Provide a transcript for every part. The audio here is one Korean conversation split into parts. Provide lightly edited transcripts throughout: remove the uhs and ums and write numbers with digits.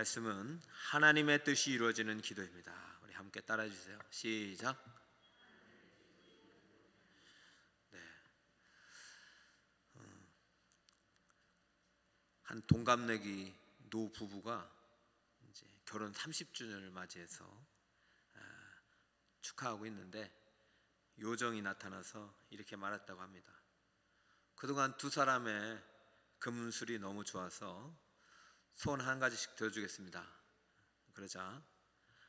말씀은 하나님의 뜻이 이루어지는 기도입니다. 우리 함께 따라해 주세요. 시작. 네. 한 동갑내기 노 부부가 이제 결혼 30주년을 맞이해서 축하하고 있는데 요정이 나타나서 이렇게 말했다고 합니다. 그동안 두 사람의 금술이 너무 좋아서 소원 한 가지씩 들어주겠습니다. 그러자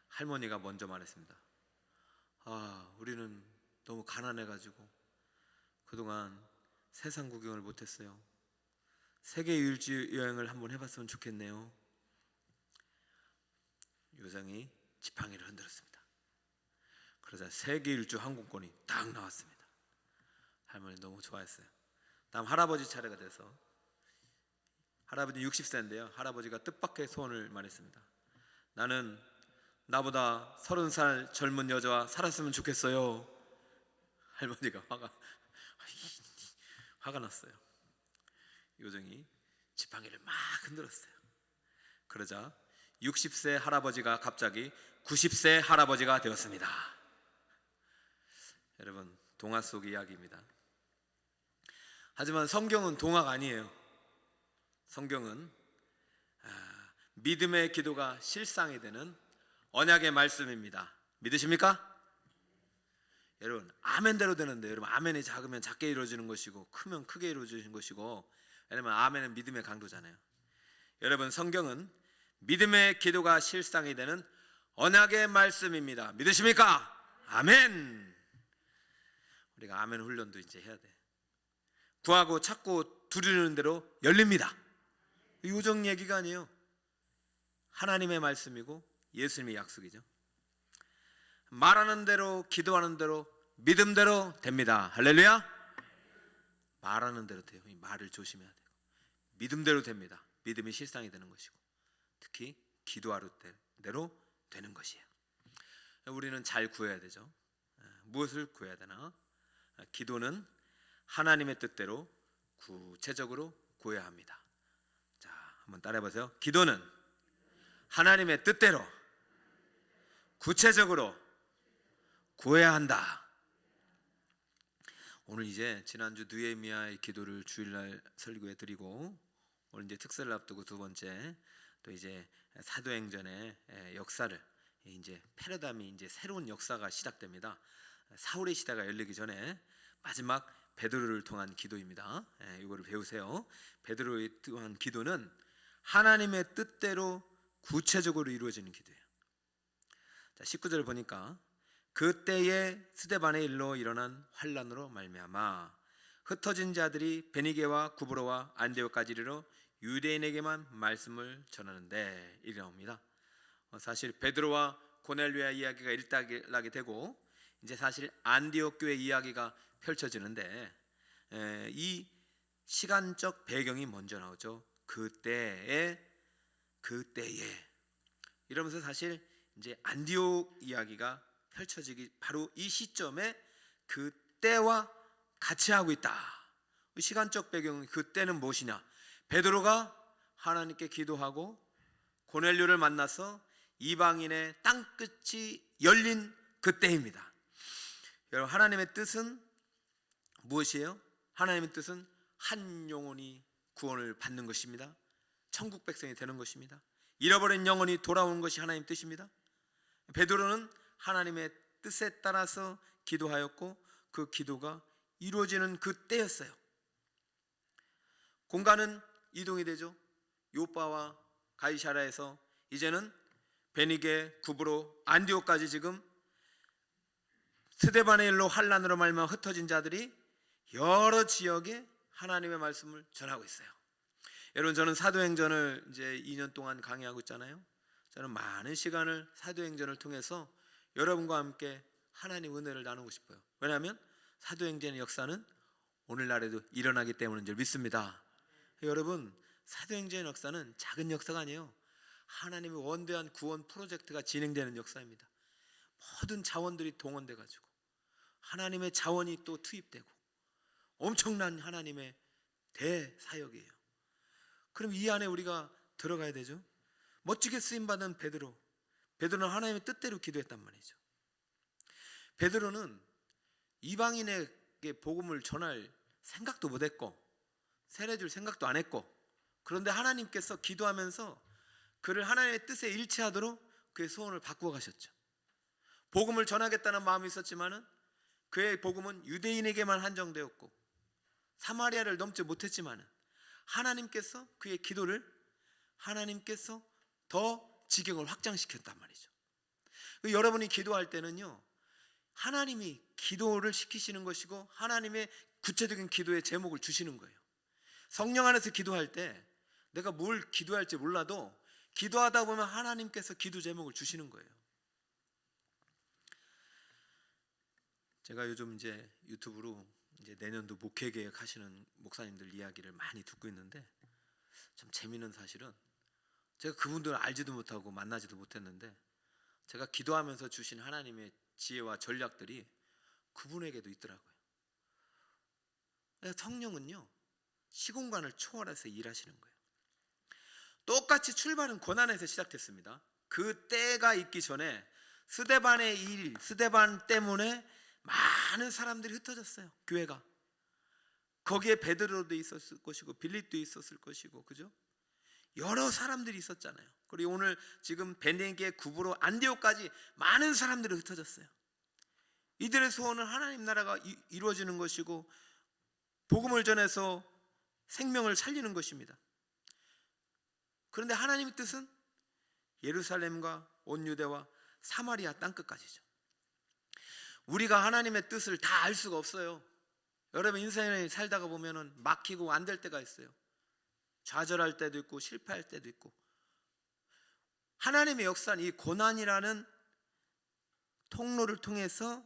할머니가 먼저 말했습니다. 우리는 너무 가난해가지고 그동안 세상 구경을 못했어요. 세계 일주 여행을 한번 해봤으면 좋겠네요. 요정이 지팡이를 흔들었습니다. 그러자 세계 일주 항공권이 딱 나왔습니다. 할머니 너무 좋아했어요. 다음 할아버지 차례가 돼서 할아버지 60세인데요 할아버지가 뜻밖의 소원을 말했습니다. 나는 나보다 30살 젊은 여자와 살았으면 좋겠어요. 할머니가 화가 났어요. 요정이 지팡이를 막 흔들었어요. 그러자 60세 할아버지가 갑자기 90세 할아버지가 되었습니다. 여러분, 동화 속 이야기입니다. 하지만 성경은 동화가 아니에요. 성경은 믿음의 기도가 실상이 되는 언약의 말씀입니다. 믿으십니까? 여러분, 아멘대로 되는데, 여러분, 아멘이 작으면 작게 이루어지는 것이고 크면 크게 이루어지는 것이고, 왜냐면 아멘은 믿음의 강도잖아요. 여러분, 성경은 믿음의 기도가 실상이 되는 언약의 말씀입니다. 믿으십니까? 아멘. 우리가 아멘 훈련도 이제 해야 돼. 구하고 찾고 두드리는 대로 열립니다. 요정 얘기가 아니에요. 하나님의 말씀이고 예수님의 약속이죠. 말하는 대로 기도하는 대로 믿음대로 됩니다. 할렐루야. 말하는 대로 돼요. 이 말을 조심해야 돼요. 믿음대로 됩니다. 믿음이 실상이 되는 것이고 특히 기도하는 대로 되는 것이에요. 우리는 잘 구해야 되죠. 무엇을 구해야 되나? 기도는 하나님의 뜻대로 구체적으로 구해야 합니다. 자, 한번 따라해 보세요. 기도는 하나님의 뜻대로 구체적으로 구해야 한다. 오늘 이제 지난주 느헤미야의 기도를 주일날 설교해 드리고 오늘 이제 특세를 앞두고 두 번째 또 이제 사도행전의 역사를 이제 패러다임이 이제 새로운 역사가 시작됩니다. 사울의 시대가 열리기 전에 마지막 베드로를 통한 기도입니다. 이거를 배우세요. 베드로를 통한 기도는 하나님의 뜻대로 구체적으로 이루어지는 기도예요. 자, 19절을 보니까 그때에 스데반의 일로 일어난 환란으로 말미암아 흩어진 자들이 베니게와 구브로와 안디옥까지 이르러 유대인에게만 말씀을 전하는데 이렇게 나옵니다. 사실 베드로와 고넬료의 이야기가 일단락이 되고 이제 사실 안디옥 교회 이야기가 펼쳐지는데 이 시간적 배경이 먼저 나오죠. 그때에 이러면서 사실 이제 안디옥 이야기가 펼쳐지기 바로 이 시점에 그때와 같이 하고 있다. 시간적 배경은 그때는 무엇이냐? 베드로가 하나님께 기도하고 고넬료를 만나서 이방인의 땅끝이 열린 그때입니다. 여러분, 하나님의 뜻은 무엇이에요? 하나님의 뜻은 한 영혼이 구원을 받는 것입니다. 천국 백성이 되는 것입니다. 잃어버린 영혼이 돌아오는 것이 하나님의 뜻입니다. 베드로는 하나님의 뜻에 따라서 기도하였고 그 기도가 이루어지는 그때였어요. 공간은 이동이 되죠. 요빠와 가이사랴에서 이제는 베니게, 구브로, 안디옥까지 지금 스데반의 일로 환란으로 말미암아 흩어진 자들이 여러 지역에 하나님의 말씀을 전하고 있어요. 여러분, 저는 사도행전을 이제 2년 동안 강의하고 있잖아요. 저는 많은 시간을 사도행전을 통해서 여러분과 함께 하나님 은혜를 나누고 싶어요. 왜냐하면 사도행전의 역사는 오늘날에도 일어나기 때문인 줄 믿습니다. 여러분, 사도행전의 역사는 작은 역사가 아니에요. 하나님의 원대한 구원 프로젝트가 진행되는 역사입니다. 모든 자원들이 동원돼 가지고 하나님의 자원이 또 투입되고 엄청난 하나님의 대사역이에요. 그럼 이 안에 우리가 들어가야 되죠. 멋지게 쓰임받은 베드로는 하나님의 뜻대로 기도했단 말이죠. 베드로는 이방인에게 복음을 전할 생각도 못했고 세례줄 생각도 안 했고, 그런데 하나님께서 기도하면서 그를 하나님의 뜻에 일치하도록 그의 소원을 바꾸어 가셨죠. 복음을 전하겠다는 마음이 있었지만은 그의 복음은 유대인에게만 한정되었고 사마리아를 넘지 못했지만은 하나님께서 그의 기도를 하나님께서 더 지경을 확장시켰단 말이죠. 여러분이 기도할 때는요, 하나님이 기도를 시키시는 것이고 하나님의 구체적인 기도의 제목을 주시는 거예요. 성령 안에서 기도할 때 내가 뭘 기도할지 몰라도 기도하다 보면 하나님께서 기도 제목을 주시는 거예요. 제가 요즘 이제 유튜브로 이제 내년도 목회 계획 하시는 목사님들 이야기를 많이 듣고 있는데, 참 재미있는 사실은 제가 그분들을 알지도 못하고 만나지도 못했는데 제가 기도하면서 주신 하나님의 지혜와 전략들이 그분에게도 있더라고요. 성령은요, 시공간을 초월해서 일하시는 거예요. 똑같이 출발은 고난에서 시작됐습니다. 그 때가 있기 전에 스데반의 일, 스데반 때문에 많은 사람들이 흩어졌어요. 교회가. 거기에 베드로도 있었을 것이고 빌립도 있었을 것이고, 그죠? 여러 사람들이 있었잖아요. 그리고 오늘 지금 베네게, 구브로, 안디옥까지 많은 사람들이 흩어졌어요. 이들의 소원은 하나님 나라가 이루어지는 것이고 복음을 전해서 생명을 살리는 것입니다. 그런데 하나님의 뜻은 예루살렘과 온 유대와 사마리아 땅끝까지죠. 우리가 하나님의 뜻을 다 알 수가 없어요. 여러분 인생을 살다가 보면은 막히고 안 될 때가 있어요. 좌절할 때도 있고 실패할 때도 있고. 하나님의 역사는 이 고난이라는 통로를 통해서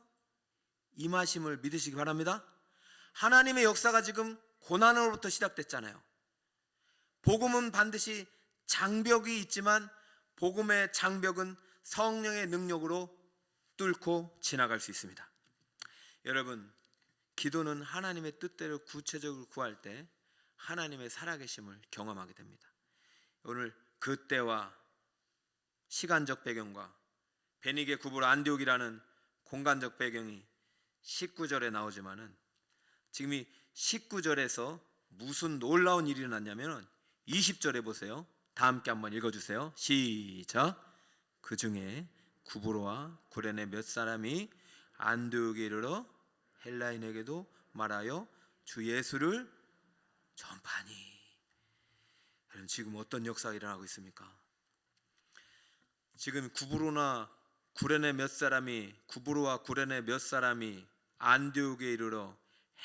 임하심을 믿으시기 바랍니다. 하나님의 역사가 지금 고난으로부터 시작됐잖아요. 복음은 반드시 장벽이 있지만 복음의 장벽은 성령의 능력으로 뚫고 지나갈 수 있습니다. 여러분, 기도는 하나님의 뜻대로 구체적으로 구할 때 하나님의 살아계심을 경험하게 됩니다. 오늘 그 때와 시간적 배경과 베니게, 구브로, 안디옥이라는 공간적 배경이 19절에 나오지만은 지금 이 19절에서 무슨 놀라운 일이 일어났냐면 20절에 보세요. 다 함께 한번 읽어주세요. 시작. 그 중에 구브로와 구레네 몇 사람이 안디옥에 이르러 헬라인에게도 말하여 주 예수를 전파하니. 지금 어떤 역사가 일어나고 있습니까? 지금 구브로와 구레네 몇 사람이 안디옥에 이르러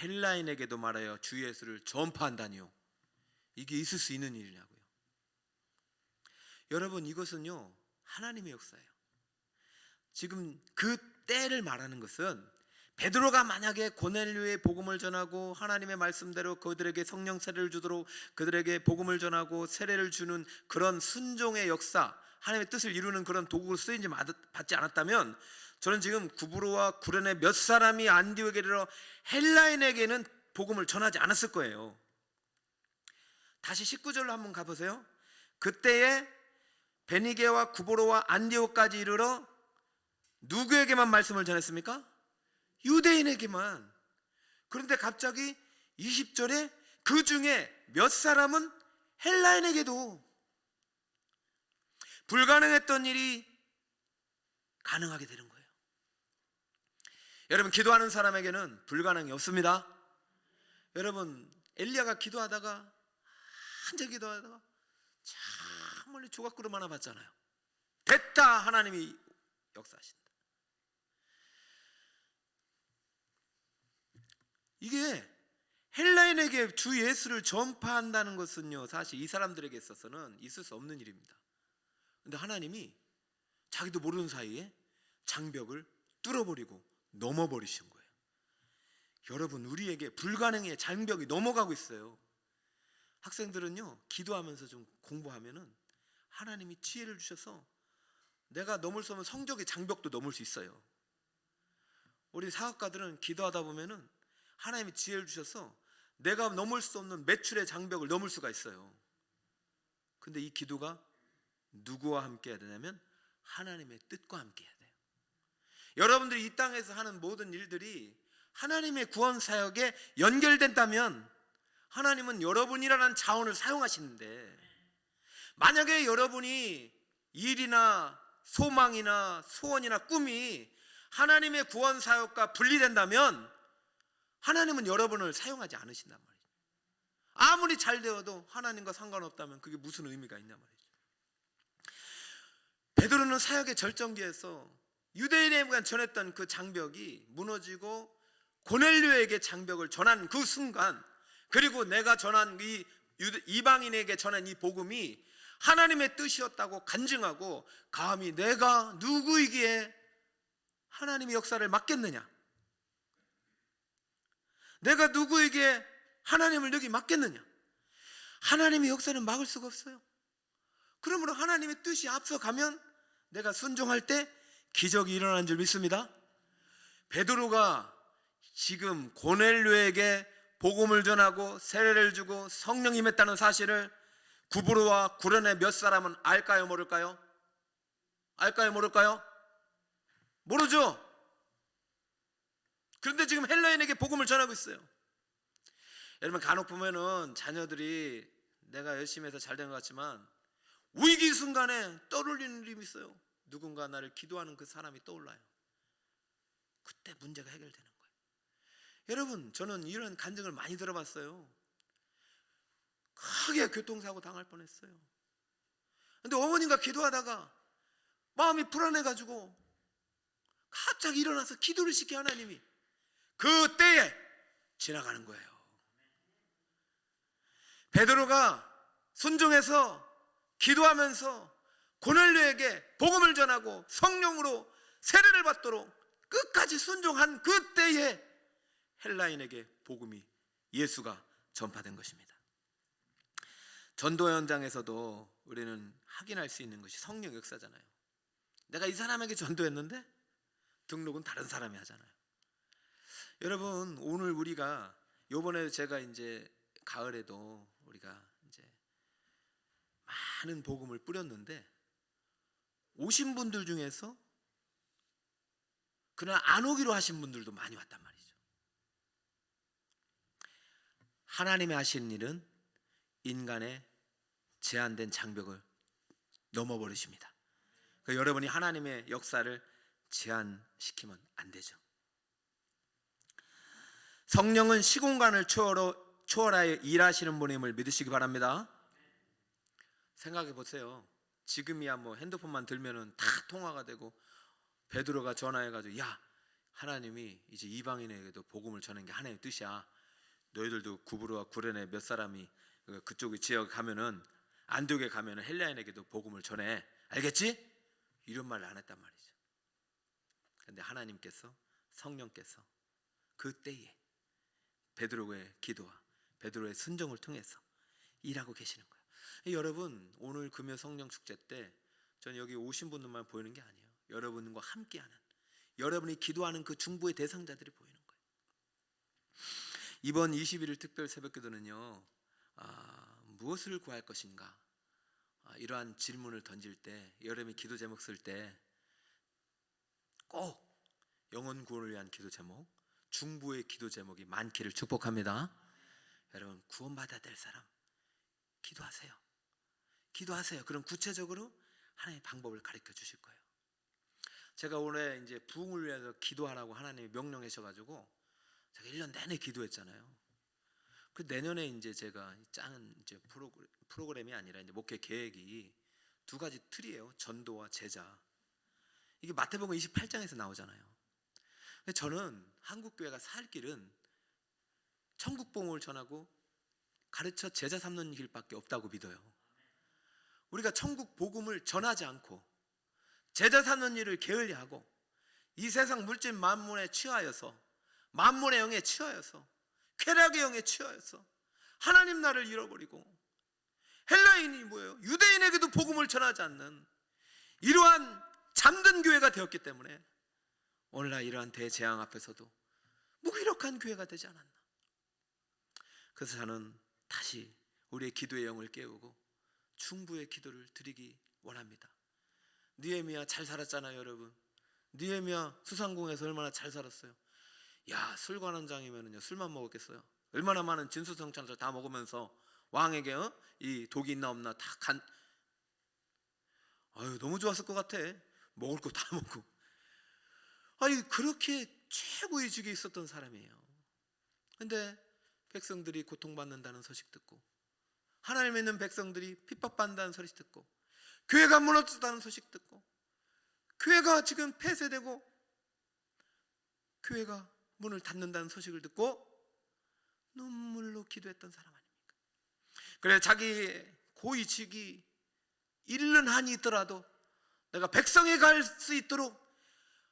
헬라인에게도 말하여 주 예수를 전파한다니요. 이게 있을 수 있는 일이냐고요. 여러분, 이것은요 하나님의 역사예요. 지금 그 때를 말하는 것은 베드로가 만약에 고넬료의 복음을 전하고 하나님의 말씀대로 그들에게 성령 세례를 주도록 그들에게 복음을 전하고 세례를 주는 그런 순종의 역사, 하나님의 뜻을 이루는 그런 도구로 쓰인지 받지 않았다면 저는 지금 구브로와 구레네 몇 사람이 안디옥에 이르러 헬라인에게는 복음을 전하지 않았을 거예요. 다시 19절로 한번 가보세요. 그때에 베니게와 구브로와 안디옥까지 이르러 누구에게만 말씀을 전했습니까? 유대인에게만. 그런데 갑자기 20절에 그 중에 몇 사람은 헬라인에게도. 불가능했던 일이 가능하게 되는 거예요. 여러분, 기도하는 사람에게는 불가능이 없습니다. 여러분, 엘리야가 기도하다가 한참 기도하다가 참 멀리 조각구름 하나 봤잖아요. 됐다, 하나님이 역사하신다. 이게 헬라인에게 주 예수를 전파한다는 것은요 사실 이 사람들에게 있어서는 있을 수 없는 일입니다. 그런데 하나님이 자기도 모르는 사이에 장벽을 뚫어버리고 넘어버리신 거예요. 여러분, 우리에게 불가능의 장벽이 넘어가고 있어요. 학생들은요 기도하면서 좀 공부하면은 하나님이 지혜를 주셔서 내가 넘을 수 없는 성적의 장벽도 넘을 수 있어요. 우리 사업가들은 기도하다 보면은 하나님이 지혜를 주셔서 내가 넘을 수 없는 매출의 장벽을 넘을 수가 있어요. 근데 이 기도가 누구와 함께 해야 되냐면 하나님의 뜻과 함께 해야 돼요. 여러분들이 이 땅에서 하는 모든 일들이 하나님의 구원 사역에 연결된다면 하나님은 여러분이라는 자원을 사용하시는데, 만약에 여러분이 일이나 소망이나 소원이나 꿈이 하나님의 구원 사역과 분리된다면 하나님은 여러분을 사용하지 않으신단 말이죠. 아무리 잘 되어도 하나님과 상관없다면 그게 무슨 의미가 있냐 말이죠. 베드로는 사역의 절정기에서 유대인에게 전했던 그 장벽이 무너지고 고넬료에게 장벽을 전한 그 순간, 그리고 내가 전한 이 이방인에게 전한 이 복음이 하나님의 뜻이었다고 간증하고, 감히 내가 누구이기에 하나님의 역사를 막겠느냐, 내가 누구에게 하나님을 여기 맡겠느냐. 하나님의 역사는 막을 수가 없어요. 그러므로 하나님의 뜻이 앞서가면 내가 순종할 때 기적이 일어나는 줄 믿습니다. 베드로가 지금 고넬료에게 복음을 전하고 세례를 주고 성령이 임했다는 사실을 구브로와 구레네 몇 사람은 알까요, 모를까요? 알까요, 모를까요? 모르죠. 그런데 지금 헬라인에게 복음을 전하고 있어요. 여러분, 간혹 보면은 자녀들이 내가 열심히 해서 잘 된 것 같지만 위기 순간에 떠올리는 일이 있어요. 누군가 나를 기도하는 그 사람이 떠올라요. 그때 문제가 해결되는 거예요. 여러분, 저는 이런 간증을 많이 들어봤어요. 크게 교통사고 당할 뻔했어요. 근데 어머니가 기도하다가 마음이 불안해가지고 갑자기 일어나서 기도를 시켜 하나님이 그때에 지나가는 거예요. 베드로가 순종해서 기도하면서 고넬료에게 복음을 전하고 성령으로 세례를 받도록 끝까지 순종한 그때에 헬라인에게 복음이, 예수가 전파된 것입니다. 전도 현장에서도 우리는 확인할 수 있는 것이 성령 역사잖아요. 내가 이 사람에게 전도했는데 등록은 다른 사람이 하잖아요. 여러분, 오늘 우리가 요번에 제가 이제 가을에도 우리가 이제 많은 복음을 뿌렸는데 오신 분들 중에서 그날 안 오기로 하신 분들도 많이 왔단 말이죠. 하나님이 하시는 일은 인간의 제한된 장벽을 넘어버리십니다. 그러니까 여러분이 하나님의 역사를 제한시키면 안 되죠. 성령은 시공간을 초월하여 일하시는 분임을 믿으시기 바랍니다. 생각해 보세요. 지금이야 뭐 핸드폰만 들면은 다 통화가 되고, 베드로가 전화해가지고 야, 하나님이 이제 이방인에게도 복음을 전하는 게 하나님의 뜻이야. 너희들도 구브로와 구레네 몇 사람이 그쪽 지역에 가면은, 안디옥에 가면은 헬라인에게도 복음을 전해. 알겠지? 이런 말을 안 했단 말이죠. 그런데 하나님께서, 성령께서 그때에 베드로의 기도와 베드로의 순종을 통해서 일하고 계시는 거예요. 여러분, 오늘 금요 성령 축제 때 저는 여기 오신 분들만 보이는 게 아니에요. 여러분과 함께하는, 여러분이 기도하는 그 중보의 대상자들이 보이는 거예요. 이번 21일 특별 새벽기도는요, 무엇을 구할 것인가, 이러한 질문을 던질 때, 여러분이 기도 제목 쓸 때 꼭 영혼 구원을 위한 기도 제목, 중보의 기도 제목이 많기를 축복합니다. 여러분, 구원받아야 될 사람 기도하세요. 기도하세요. 그럼 구체적으로 하나님의 방법을 가르쳐 주실 거예요. 제가 올해 이제 부흥을 위해서 기도하라고 하나님이 명령하셔가지고 제가 1년 내내 기도했잖아요. 그 내년에 이제 제가 짠 이제 프로그램이 아니라 이제 목회 계획이 두 가지 틀이에요. 전도와 제자. 이게 마태복음 28장에서 나오잖아요. 근데 저는 한국교회가 살 길은 천국 복음을 전하고 가르쳐 제자 삼는 길밖에 없다고 믿어요. 우리가 천국 복음을 전하지 않고 제자 삼는 일을 게을리하고 이 세상 물질 만물에 취하여서, 만물의 영에 취하여서, 쾌락의 영에 취하여서 하나님 나라를 잃어버리고, 헬라인이 뭐예요? 유대인에게도 복음을 전하지 않는 이러한 잠든 교회가 되었기 때문에 오늘날 이러한 대재앙 앞에서도 무기력한 교회가 되지 않았나. 그래서 저는 다시 우리의 기도의 영을 깨우고 중보의 기도를 드리기 원합니다. 느헤미야 잘 살았잖아요, 여러분. 느헤미야 수상궁에서 얼마나 잘 살았어요. 야, 술관원장이면은요 술만 먹었겠어요. 얼마나 많은 진수성찬을 다 먹으면서 왕에게 이 독이 있나 없나 다 아유, 너무 좋았을 것 같아. 먹을 거 다 먹고. 아니, 그렇게 최고의 직에 있었던 사람이에요. 근데 백성들이 고통받는다는 소식 듣고, 하나님 믿는 백성들이 핍박받는다는 소식 듣고, 교회가 무너졌다는 소식 듣고, 교회가 지금 폐쇄되고 교회가 문을 닫는다는 소식을 듣고 눈물로 기도했던 사람 아닙니까? 그래, 자기 고위직이 잃는 한이 있더라도 내가 백성에 갈 수 있도록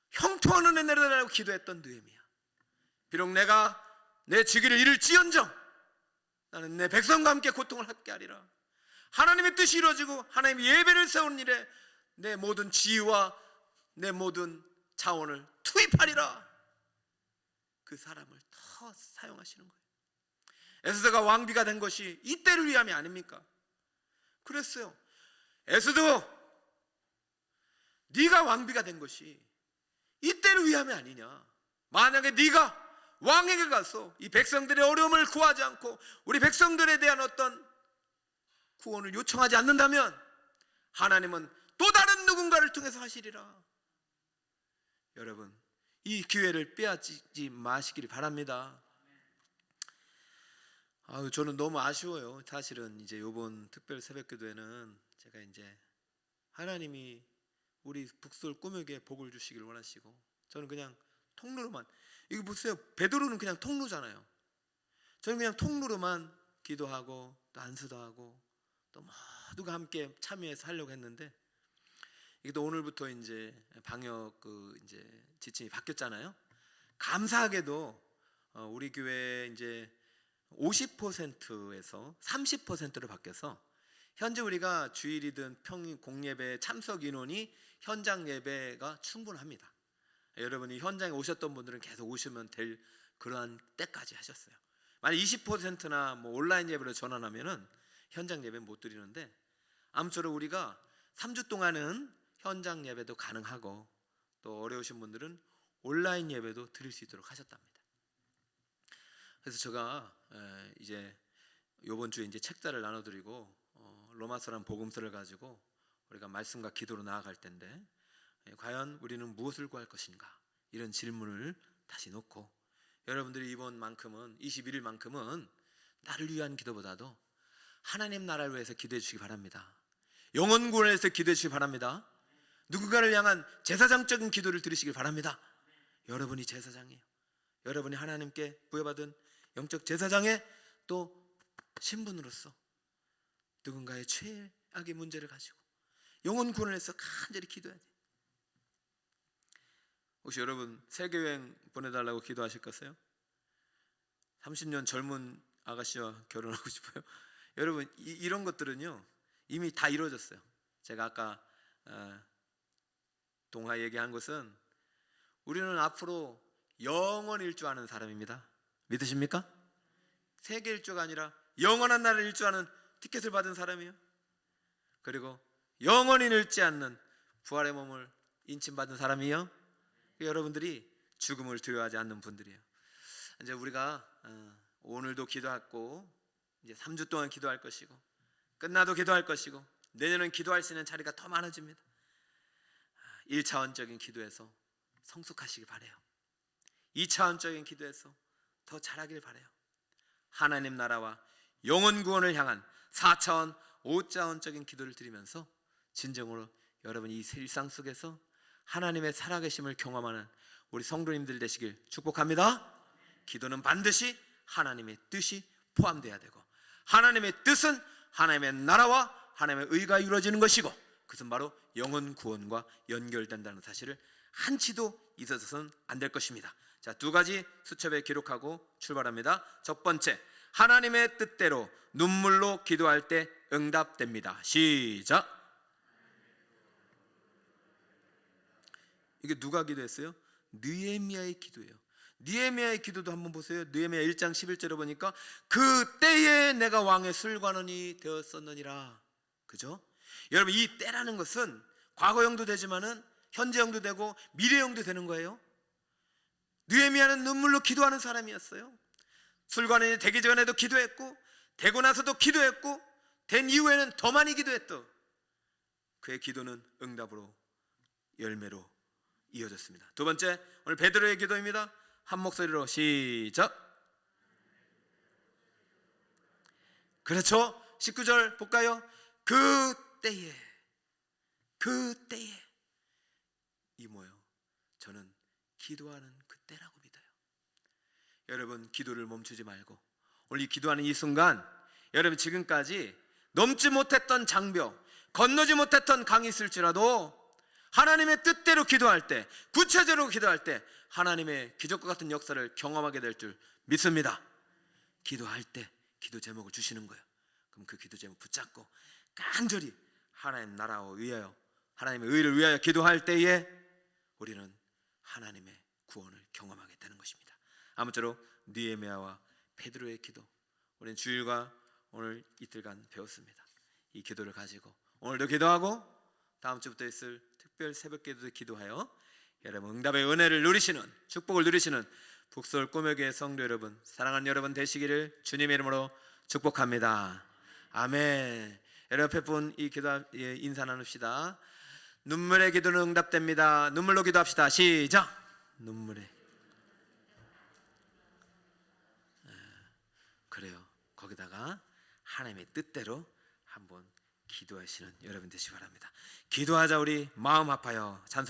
형통한 은혜 내려달라고 기도했던 느헤미야. 비록 내가 내 직위를 잃을지언정 나는 내 백성과 함께 고통을 함께 하리라. 하나님의 뜻이 이루어지고 하나님의 예배를 세우는 일에 내 모든 지위와 내 모든 자원을 투입하리라. 그 사람을 더 사용하시는 거예요. 에스더가 왕비가 된 것이 이때를 위함이 아닙니까? 그랬어요. 에스더, 네가 왕비가 된 것이 이때를 위함이 아니냐. 만약에 네가 왕에게 가서 이 백성들의 어려움을 구하지 않고 우리 백성들에 대한 어떤 구원을 요청하지 않는다면 하나님은 또 다른 누군가를 통해서 하시리라. 여러분, 이 기회를 빼앗지 마시길 바랍니다. 저는 너무 아쉬워요. 사실은 이제 이번 특별 새벽기도에는 제가 이제 하나님이 우리 북서울 꾸며게 복을 주시길 원하시고, 저는 그냥 통로로만, 이거 보세요, 베드로는 그냥 통로잖아요. 저는 그냥 통로로만 기도하고 또 안수도 하고 또 모두가 함께 참여해서 하려고 했는데, 이게 또 오늘부터 이제 방역 이제 지침이 바뀌었잖아요. 감사하게도 우리 교회 이제 50%에서 30%로 바뀌어서 현재 우리가 주일이든 평일 공예배 참석 인원이 현장 예배가 충분합니다. 여러분이 현장에 오셨던 분들은 계속 오시면 될 그러한 때까지 하셨어요. 만약 20%나 뭐 온라인 예배로 전환하면은 현장 예배 못 드리는데, 아무쪼록 우리가 3주 동안은 현장 예배도 가능하고 또 어려우신 분들은 온라인 예배도 드릴 수 있도록 하셨답니다. 그래서 제가 이제 이번 주에 이제 책자를 나눠드리고 로마서란 복음서를 가지고 우리가 말씀과 기도로 나아갈 텐데, 과연 우리는 무엇을 구할 것인가, 이런 질문을 다시 놓고, 여러분들이 이번만큼은 21일만큼은 나를 위한 기도보다도 하나님 나라를 위해서 기도해 주시기 바랍니다. 영혼 구원을 위해서 기도해 주시기 바랍니다. 누군가를 향한 제사장적인 기도를 드리시길 바랍니다. 여러분이 제사장이에요. 여러분이 하나님께 부여받은 영적 제사장의 또 신분으로서 누군가의 최악의 문제를 가지고 영혼 구원을 위해서 간절히 기도해야 돼요. 혹시 여러분 세계여행 보내달라고 기도하실까요? 30년 젊은 아가씨와 결혼하고 싶어요? 여러분, 이런 것들은요 이미 다 이루어졌어요. 제가 아까 동화 얘기한 것은 우리는 앞으로 영원 일주하는 사람입니다. 믿으십니까? 세계 일주가 아니라 영원한 나라를 일주하는 티켓을 받은 사람이에요. 그리고 영원히 늙지 않는 부활의 몸을 인침받은 사람이에요. 여러분들이 죽음을 두려워하지 않는 분들이에요. 이제 우리가 오늘도 기도하고 이제 3주 동안 기도할 것이고 끝나도 기도할 것이고 내년은 기도할 수 있는 자리가 더 많아집니다. 1차원적인 기도에서 성숙하시길 바라요. 2차원적인 기도에서 더 잘하길 바라요. 하나님 나라와 영혼 구원을 향한 4차원, 5차원적인 기도를 드리면서 진정으로 여러분 이 일상 속에서 하나님의 살아계심을 경험하는 우리 성도님들 되시길 축복합니다. 기도는 반드시 하나님의 뜻이 포함되어야 되고, 하나님의 뜻은 하나님의 나라와 하나님의 의가 이루어지는 것이고, 그것은 바로 영혼 구원과 연결된다는 사실을 한치도 잊어서는 안 될 것입니다. 자, 두 가지 수첩에 기록하고 출발합니다. 첫 번째, 하나님의 뜻대로 눈물로 기도할 때 응답됩니다. 시작. 이게 누가 기도했어요? 느헤미야의 기도예요. 느헤미야의 기도도 한번 보세요. 느헤미야 1장 11절에 보니까 그 때에 내가 왕의 술관원이 되었었느니라. 그죠? 여러분, 이 때라는 것은 과거형도 되지만은 현재형도 되고 미래형도 되는 거예요. 느헤미야는 눈물로 기도하는 사람이었어요. 술관에 되기 전에도 기도했고, 되고 나서도 기도했고, 된 이후에는 더 많이 기도했던 그의 기도는 응답으로, 열매로 이어졌습니다. 두 번째, 오늘 베드로의 기도입니다. 한 목소리로 시작. 그렇죠. 19절 볼까요? 그때에 이 뭐예요? 저는 기도하는 그때라고 믿어요. 여러분, 기도를 멈추지 말고 오늘 이 기도하는 이 순간, 여러분 지금까지 넘지 못했던 장벽, 건너지 못했던 강이 있을지라도 하나님의 뜻대로 기도할 때, 구체적으로 기도할 때 하나님의 기적과 같은 역사를 경험하게 될 줄 믿습니다. 기도할 때 기도 제목을 주시는 거예요. 그럼 그 기도 제목 붙잡고 간절히 하나님 나라を위하여, 하나님의 의를 위하여 기도할 때에 우리는 하나님의 구원을 경험하게 되는 것입니다. 아무쪼록 느헤미야와 베드로의 기도, 우리는 주일과 오늘 이틀간 배웠습니다. 이 기도를 가지고 오늘도 기도하고 다음 주부터 있을 특별 새벽 기도도 기도하여 여러분 응답의 은혜를 누리시는, 축복을 누리시는 북서울 꿈의 성도 여러분, 사랑하는 여러분 되시기를 주님의 이름으로 축복합니다. 아멘. 여러분 옆에 분 이 기도 인사 나눕시다. 눈물의 기도는 응답됩니다. 눈물로 기도합시다. 시작. 눈물의. 그래요. 거기다가 하나님의 뜻대로 한번 기도하시는 여러분 되시기 바랍니다. 기도하자. 우리 마음 아파요. 찬송